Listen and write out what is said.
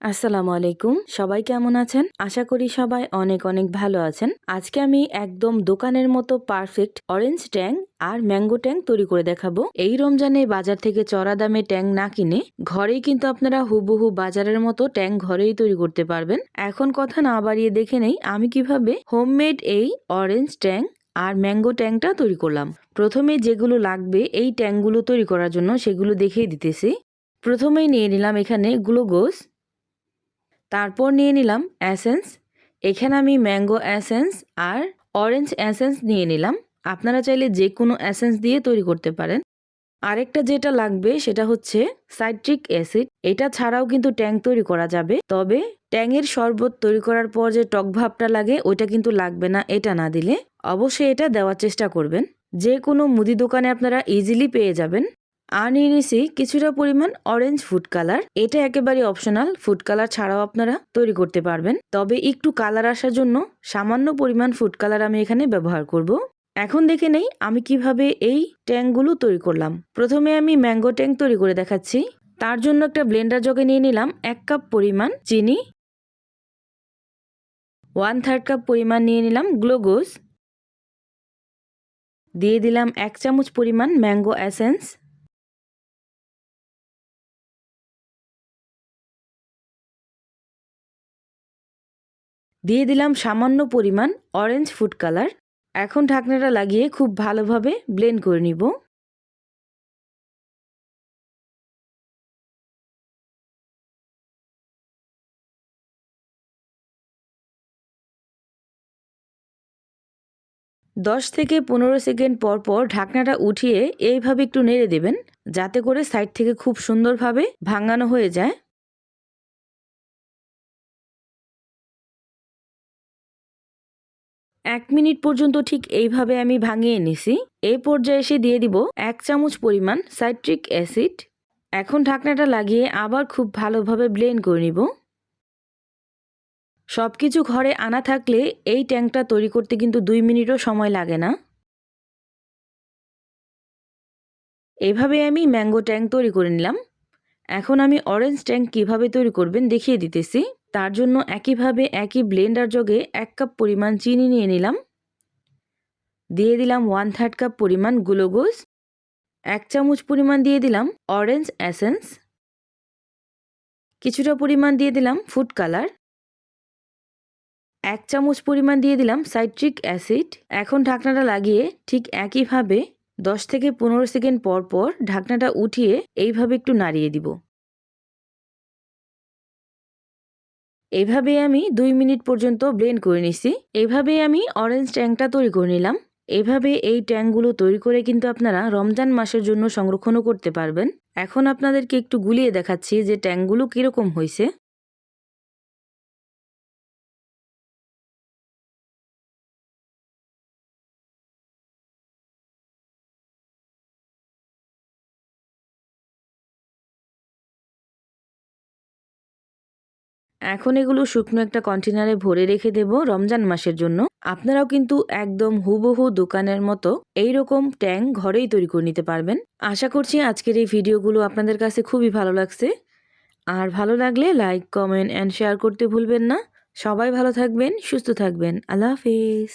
আসসালামু আলাইকুম। সবাই কেমন আছেন? আশা করি সবাই অনেক অনেক ভালো আছেন। আজকে আমি একদম দোকানের মতো পারফেক্ট অরেঞ্জ ট্যাং আর ম্যাঙ্গো ট্যাং তৈরি করে দেখাবো। এই রমজানে বাজার থেকে চড়া দামে ট্যাং না কিনে ঘরেই কিন্তু আপনারা হুবহু বাজারের মতো ট্যাং ঘরেই তৈরি করতে পারবেন। এখন কথা না বাড়িয়ে দেখে নেই আমি কিভাবে হোমমেড এই অরেঞ্জ ট্যাং আর ম্যাঙ্গো ট্যাংটা তৈরি করলাম। প্রথমে যেগুলো লাগবে এই ট্যাংগুলো তৈরি করার জন্য সেগুলো দেখিয়ে দিতেছি। প্রথমেই নিয়ে নিলাম এখানে গ্লুকোজ, তারপর নিয়ে নিলাম এসেন্স। এখানে আমি ম্যাঙ্গো এসেন্স আর অরেঞ্জ এসেন্স নিয়ে নিলাম। আপনারা চাইলে যে কোনো এসেন্স দিয়ে তৈরি করতে পারেন। আরেকটা যেটা লাগবে সেটা হচ্ছে সাইট্রিক অ্যাসিড। এটা ছাড়াও কিন্তু ট্যাং তৈরি করা যাবে, তবে ট্যাংয়ের শরবত তৈরি করার পর যে টক ভাবটা লাগে ওইটা কিন্তু লাগবে না এটা না দিলে। অবশ্যই এটা দেওয়ার চেষ্টা করবেন। যে কোনো মুদি দোকানে আপনারা ইজিলি পেয়ে যাবেন। আর নিয়ে নিয়েছি কিছুটা পরিমাণ অরেঞ্জ ফুড কালার। এটা একেবারে অপশনাল, ফুড কালার ছাড়াও আপনারা তৈরি করতে পারবেন, তবে একটু কালার আসার জন্য সামান্য পরিমাণ ফুড কালার আমি এখানে ব্যবহার করব। এখন দেখে নেই আমি কিভাবে এই ট্যাংগুলো তৈরি করলাম। প্রথমে আমি ম্যাঙ্গো ট্যাং তৈরি করে দেখাচ্ছি। তার জন্য একটা ব্লেন্ডার জগে নিয়ে নিলাম 1 কাপ পরিমাণ চিনি, 1/3 কাপ পরিমাণ নিয়ে নিলাম গ্লুকোজ, দিয়ে দিলাম 1 চামচ পরিমাণ ম্যাঙ্গো এসেন্স, দিয়ে দিলাম সামান্য পরিমাণ অরেঞ্জ ফুড কালার। এখন ঢাকনাটা লাগিয়ে খুব ভালোভাবে ব্লেন্ড করে নিব। দশ থেকে 15 সেকেন্ড পর পর ঢাকনাটা উঠিয়ে এইভাবে একটু নেড়ে দেবেন, যাতে করে সাইড থেকে খুব সুন্দরভাবে ভাঙানো হয়ে যায়। 1 মিনিট পর্যন্ত ঠিক এইভাবে আমি ভাঙিয়ে নিছি। এই পর্যায়ে এসে দিয়ে দিব 1 চামচ পরিমাণ সাইট্রিক অ্যাসিড। এখন ঢাকনাটা লাগিয়ে আবার খুব ভালোভাবে ব্লেন্ড করে নিব। সবকিছু ঘরে আনা থাকলে এই ট্যাংটা তৈরি করতে কিন্তু 2 মিনিটও সময় লাগে না। এভাবে আমি ম্যাঙ্গো ট্যাং তৈরি করে নিলাম। এখন আমি অরেঞ্জ ট্যাং কিভাবে তৈরি করবেন দেখিয়ে দিতেছি। তার জন্য একইভাবে একই ব্লেন্ডার জগে 1 কাপ পরিমাণ চিনি নিয়ে নিলাম, দিয়ে দিলাম 1/3 কাপ পরিমাণ গ্লুকোজ, 1 চামচ পরিমাণ দিয়ে দিলাম অরেঞ্জ এসেন্স, কিছুটা পরিমাণ দিয়ে দিলাম ফুড কালার, 1 চামচ পরিমাণ দিয়ে দিলাম সাইট্রিক অ্যাসিড। এখন ঢাকনাটা লাগিয়ে ঠিক একইভাবে 10 থেকে 15 সেকেন্ড পর পর ঢাকনাটা উঠিয়ে এইভাবে একটু নাড়িয়ে দিব। এইভাবে আমি 2 মিনিট পর্যন্ত ব্লেন্ড করে নিছি। এইভাবে আমি অরেঞ্জ ট্যাংটা তৈরি করে নিলাম। এইভাবে এই ট্যাংগুলো তৈরি করে কিন্তু আপনারা রমজান মাসের জন্য সংরক্ষণও করতে পারবেন। এখন আপনাদেরকে একটু গুলিয়ে দেখাচ্ছি যে ট্যাংগুলো কিরকম হয়েছে। এখন এগুলো শুকনো একটা কন্টেনারে ভরে রেখে দেব রমজান মাসের জন্য। আপনারাও কিন্তু একদম হুবহু দোকানের মতো এইরকম ট্যাং ঘরেই তৈরি করে নিতে পারবেন। আশা করছি আজকের এই ভিডিওগুলো আপনাদের কাছে খুবই ভালো লাগছে। আর ভালো লাগলে লাইক, কমেন্ট অ্যান্ড শেয়ার করতে ভুলবেন না। সবাই ভালো থাকবেন, সুস্থ থাকবেন। আল্লাহ হাফেজ।